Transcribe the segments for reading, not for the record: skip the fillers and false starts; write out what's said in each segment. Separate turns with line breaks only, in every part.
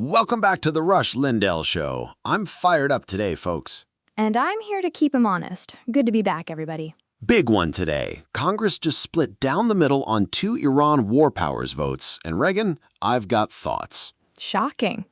Welcome back to the Rush Lindell Show. I'm fired up today, folks.
And I'm here to keep him honest. Good to be back, everybody.
Big one today. Congress just split down the middle on 2 Iran war powers votes. And Reagan, I've got thoughts.
Shocking.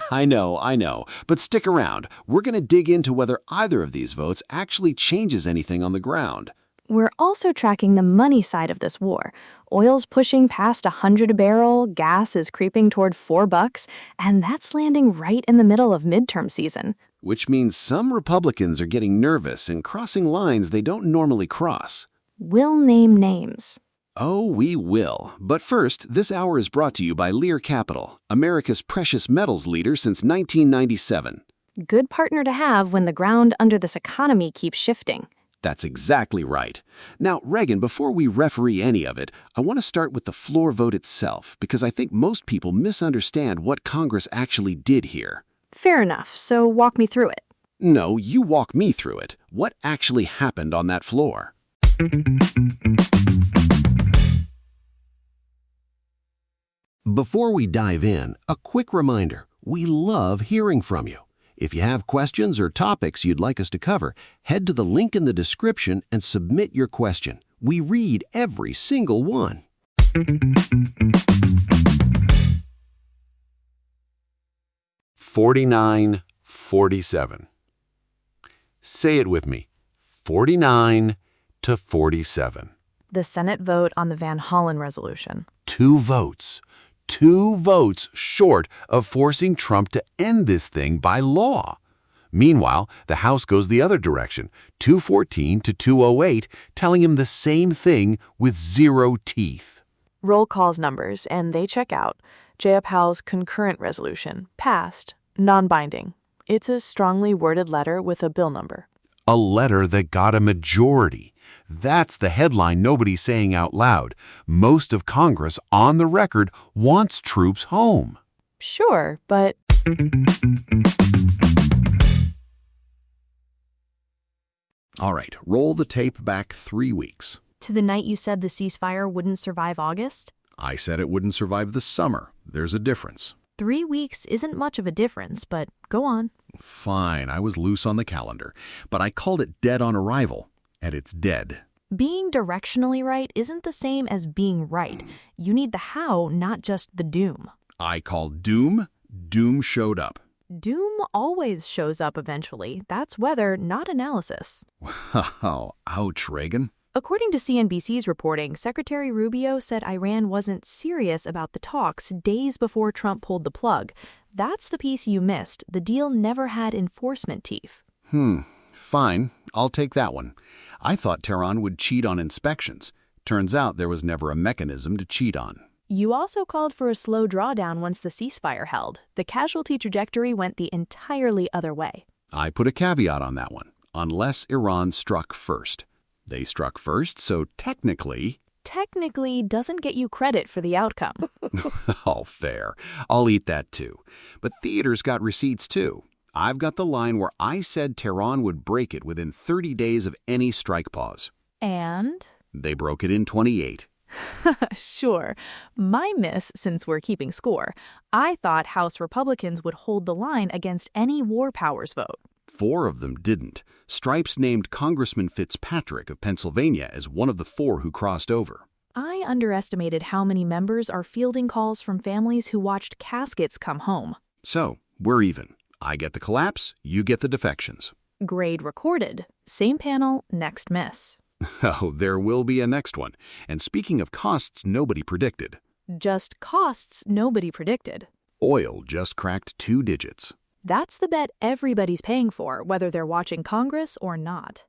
I know. But stick around. We're going to dig into whether either of these votes actually changes anything on the ground.
We're also tracking the money side of this war. Oil's pushing past $100 a barrel, gas is creeping toward $4, and that's landing right in the middle of midterm season.
Which means some Republicans are getting nervous and crossing lines they don't normally cross.
We'll name names.
Oh, we will. But first, this hour is brought to you by Lear Capital, America's precious metals leader since 1997.
Good partner to have when the ground under this economy keeps shifting.
That's exactly right. Now, Reagan, before we referee any of it, I want to start with the floor vote itself, because I think most people misunderstand what Congress actually did here.
Fair enough, so walk me through it.
No, you walk me through it. What actually happened on that floor? Before we dive in, a quick reminder. We love hearing from you. If you have questions or topics you'd like us to cover, head to the link in the description and submit your question. We read every single one. $49-47. Say it with me. 49-47.
The Senate vote on the Van Hollen resolution.
2 votes. 2 votes short of forcing Trump to end this thing by law. Meanwhile, the House goes the other direction, 214 to 208, telling him the same thing with 0 teeth.
Roll calls numbers, and they check out. J.A. Powell's concurrent resolution, passed, nonbinding. It's a strongly worded letter with a bill number.
A letter that got a majority. That's the headline nobody's saying out loud. Most of Congress, on the record, wants troops home.
Sure, but...
All right, roll the tape back 3 weeks.
To the night you said the ceasefire wouldn't survive August?
I said it wouldn't survive the summer. There's a difference.
3 weeks isn't much of a difference, but go on.
Fine, I was loose on the calendar, but I called it dead on arrival, and it's dead.
Being directionally right isn't the same as being right. You need the how, not just the doom.
I called doom. Doom showed up.
Doom always shows up eventually. That's weather, not analysis.
Oh, ouch, Reagan.
According to CNBC's reporting, Secretary Rubio said Iran wasn't serious about the talks days before Trump pulled the plug. That's the piece you missed. The deal never had enforcement teeth.
Fine. I'll take that one. I thought Tehran would cheat on inspections. Turns out there was never a mechanism to cheat on.
You also called for a slow drawdown once the ceasefire held. The casualty trajectory went the entirely other way.
I put a caveat on that one, unless Iran struck first. They struck first, so technically...
Technically doesn't get you credit for the outcome.
Oh, fair. I'll eat that too. But theater's got receipts too. I've got the line where I said Tehran would break it within 30 days of any strike pause.
And?
They broke it in 28.
Sure. My miss, since we're keeping score. I thought House Republicans would hold the line against any war powers vote.
4 of them didn't. Stripes named Congressman Fitzpatrick of Pennsylvania as one of the 4 who crossed over.
I underestimated how many members are fielding calls from families who watched caskets come home.
So, we're even. I get the collapse, you get the defections.
Grade recorded. Same panel, next miss.
Oh, there will be a next one. And speaking of costs nobody predicted.
Just costs nobody predicted.
Oil just cracked 2 digits.
That's the bet everybody's paying for, whether they're watching Congress or not.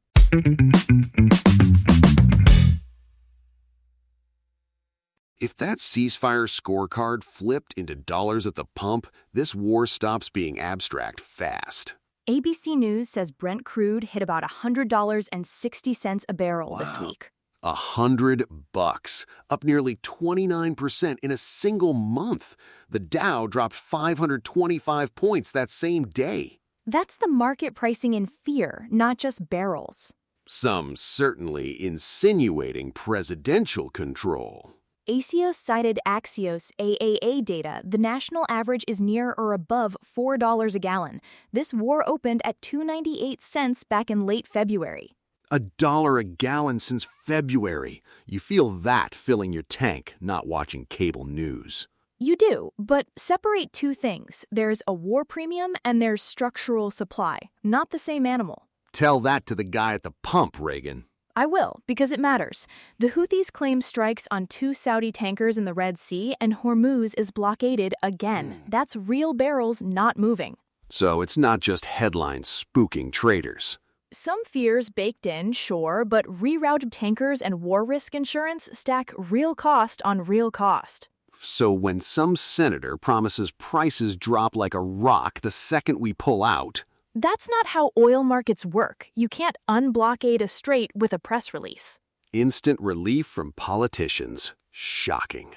If that ceasefire scorecard flipped into dollars at the pump, this war stops being abstract fast.
ABC News says Brent crude hit about $100.60 a barrel this week.
$100, up nearly 29% in a single month. The Dow dropped 525 points that same day.
That's the market pricing in fear, not just barrels.
Some certainly insinuating presidential control.
Axios cited Axios AAA data. The national average is near or above $4 a gallon. This war opened at 2.98 cents back in late February.
$1 a gallon since February. You feel that filling your tank, not watching cable news.
You do, but separate two things. There's a war premium and there's structural supply, not the same animal.
Tell that to the guy at the pump, Reagan.
I will, because it matters. The Houthis claim strikes on 2 Saudi tankers in the Red Sea, and Hormuz is blockaded again. That's real barrels not moving.
So it's not just headlines spooking traders.
Some fears baked in, sure, but rerouted tankers and war risk insurance stack real cost on real cost.
So when some senator promises prices drop like a rock the second we pull out...
That's not how oil markets work. You can't unblockade a strait with a press release.
Instant relief from politicians. Shocking.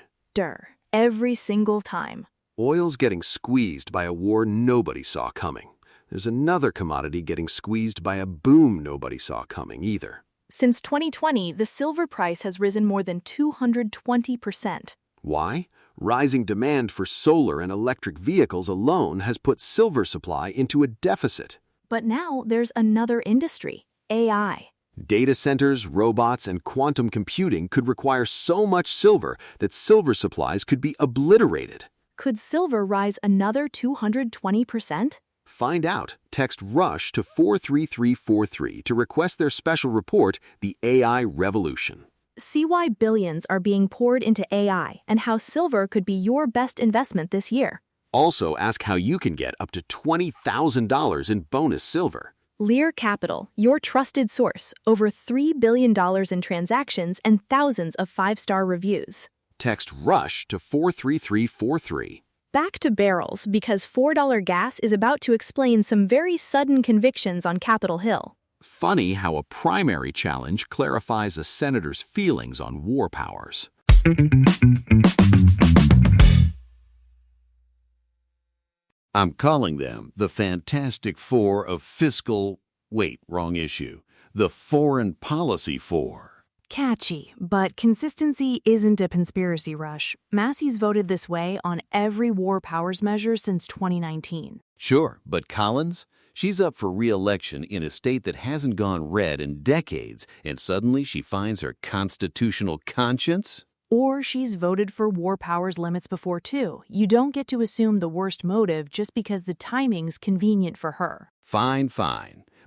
Every single time.
Oil's getting squeezed by a war nobody saw coming. There's another commodity getting squeezed by a boom nobody saw coming either.
Since 2020, the silver price has risen more than 220%.
Why? Rising demand for solar and electric vehicles alone has put silver supply into a deficit.
But now there's another industry, AI.
Data centers, robots, and quantum computing could require so much silver that silver supplies could be obliterated.
Could silver rise another 220%?
Find out. Text RUSH to 43343 to request their special report, The AI Revolution.
See why billions are being poured into AI and how silver could be your best investment this year.
Also, ask how you can get up to $20,000 in bonus silver.
Lear Capital, your trusted source, over $3 billion in transactions and thousands of 5-star reviews.
Text RUSH to 43343.
Back to barrels, because $4 gas is about to explain some very sudden convictions on Capitol Hill.
Funny how a primary challenge clarifies a senator's feelings on war powers.
I'm calling them the Fantastic Four of fiscal... Wait, wrong issue. The Foreign Policy Four.
Catchy, but consistency isn't a conspiracy rush. Massey's voted this way on every war powers measure since 2019.
Sure, but Collins? She's up for re-election in a state that hasn't gone red in decades, and suddenly she finds her constitutional conscience?
Or she's voted for war powers limits before, too. You don't get to assume the worst motive just because the timing's convenient for her.
Fine.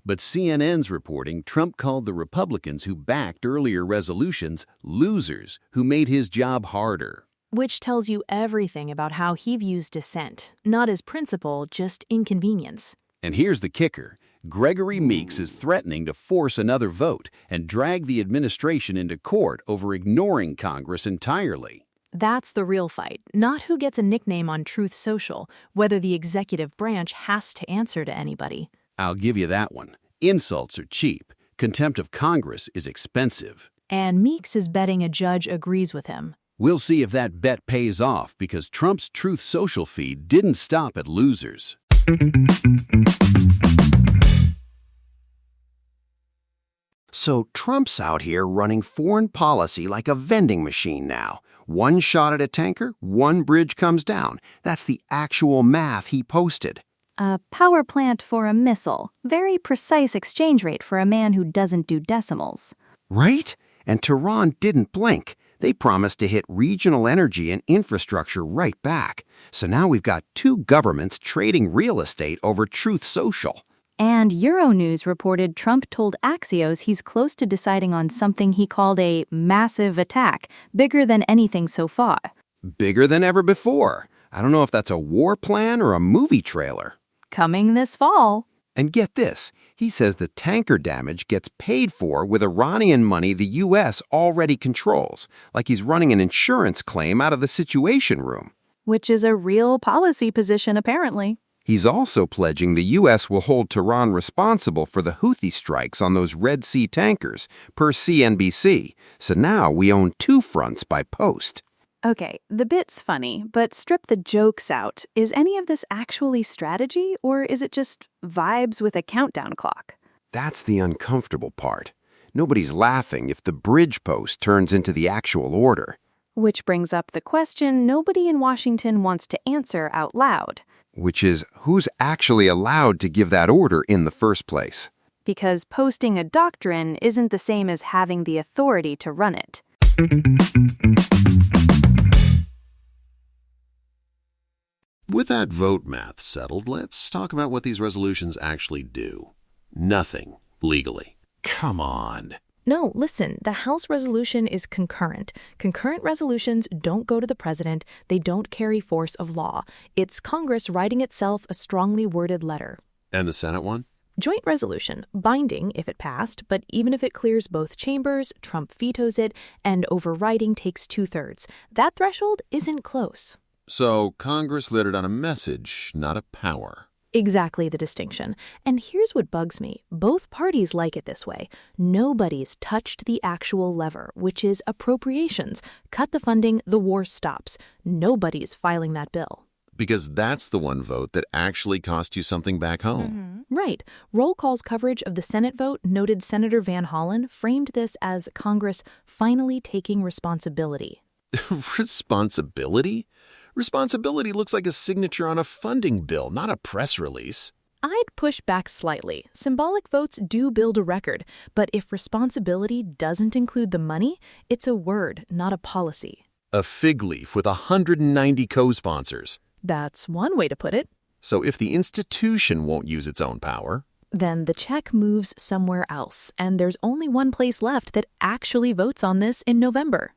But CNN's reporting Trump called the Republicans who backed earlier resolutions losers who made his job harder.
Which tells you everything about how he views dissent. Not as principle, just inconvenience.
And here's the kicker. Gregory Meeks is threatening to force another vote and drag the administration into court over ignoring Congress entirely.
That's the real fight, not who gets a nickname on Truth Social, whether the executive branch has to answer to anybody.
I'll give you that one. Insults are cheap. Contempt of Congress is expensive.
And Meeks is betting a judge agrees with him.
We'll see if that bet pays off because Trump's Truth Social feed didn't stop at losers.
So Trump's out here running foreign policy like a vending machine now. One shot at a tanker, one bridge comes down. That's the actual math he posted.
A power plant for a missile. Very precise exchange rate for a man who doesn't do decimals.
Right? And Tehran didn't blink. They promised to hit regional energy and infrastructure right back. So now we've got two governments trading real estate over Truth Social.
And Euronews reported Trump told Axios he's close to deciding on something he called a massive attack, bigger than anything so far.
Bigger than ever before. I don't know if that's a war plan or a movie trailer.
Coming this fall.
And get this, he says the tanker damage gets paid for with Iranian money the U.S. already controls, like he's running an insurance claim out of the Situation Room.
Which is a real policy position, apparently.
He's also pledging the U.S. will hold Tehran responsible for the Houthi strikes on those Red Sea tankers, per CNBC. So now we own two fronts by post.
Okay, the bit's funny, but strip the jokes out. Is any of this actually strategy, or is it just vibes with a countdown clock?
That's the uncomfortable part. Nobody's laughing if the bridge post turns into the actual order.
Which brings up the question nobody in Washington wants to answer out loud.
Which is, who's actually allowed to give that order in the first place?
Because posting a doctrine isn't the same as having the authority to run it.
With that vote math settled, let's talk about what these resolutions actually do. Nothing, legally. Come on.
No, listen, the House resolution is concurrent. Concurrent resolutions don't go to the president. They don't carry force of law. It's Congress writing itself a strongly worded letter.
And the Senate one?
Joint resolution, binding if it passed, but even if it clears both chambers, Trump vetoes it, and overriding takes 2/3. That threshold isn't close.
So Congress let it on a message, not a power.
Exactly the distinction. And here's what bugs me. Both parties like it this way. Nobody's touched the actual lever, which is appropriations. Cut the funding, the war stops. Nobody's filing that bill.
Because that's the one vote that actually cost you something back home.
Right. Roll call's coverage of the Senate vote noted Senator Van Hollen framed this as Congress finally taking responsibility.
Responsibility? Responsibility looks like a signature on a funding bill, not a press release.
I'd push back slightly. Symbolic votes do build a record, but if responsibility doesn't include the money, it's a word, not a policy.
A fig leaf with 190 co-sponsors.
That's one way to put it.
So if the institution won't use its own power,
Then the check moves somewhere else, and there's only one place left that actually votes on this in November.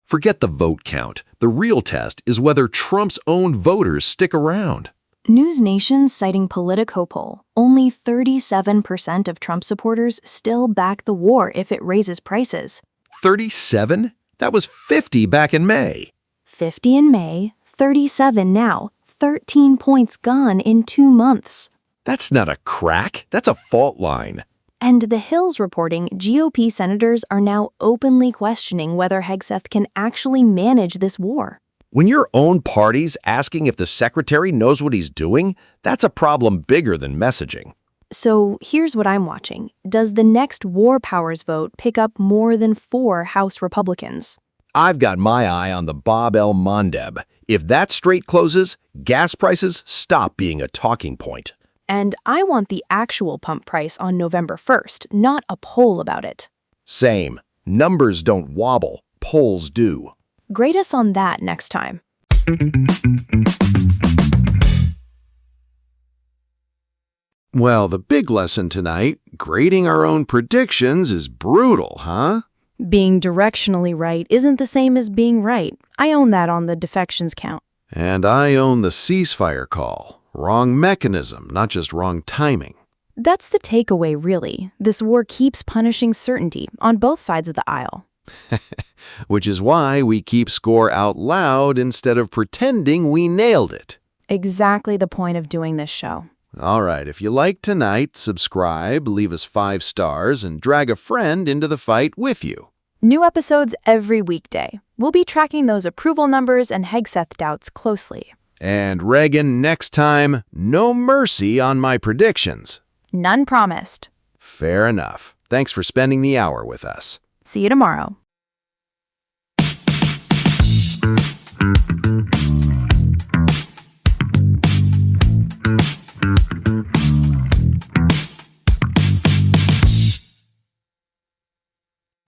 Forget the vote count. The real test is whether Trump's own voters stick around.
News Nation citing Politico poll, only 37% of Trump supporters still back the war if it raises prices.
37? That was 50 back in May.
50 in May, 37 now, 13 points gone in 2 months.
That's not a crack. That's a fault line.
And The Hill's reporting GOP senators are now openly questioning whether Hegseth can actually manage this war.
When your own party's asking if the secretary knows what he's doing, that's a problem bigger than messaging.
So here's what I'm watching. Does the next war powers vote pick up more than 4 House Republicans?
I've got my eye on the Bob L. Mondeb. If that straight closes, gas prices stop being a talking point.
And I want the actual pump price on November 1st, not a poll about it.
Same. Numbers don't wobble. Polls do.
Grade us on that next time.
Well, the big lesson tonight, grading our own predictions is brutal, huh?
Being directionally right isn't the same as being right. I own that on the defections count.
And I own the ceasefire call. Wrong mechanism, not just wrong timing.
That's the takeaway, really. This war keeps punishing certainty on both sides of the aisle.
Which is why we keep score out loud instead of pretending we nailed it.
Exactly the point of doing this show.
All right, if you like tonight, subscribe, leave us 5 stars, and drag a friend into the fight with you.
New episodes every weekday. We'll be tracking those approval numbers and Hegseth doubts closely.
And Reagan, next time, no mercy on my predictions.
None promised.
Fair enough. Thanks for spending the hour with us.
See you tomorrow.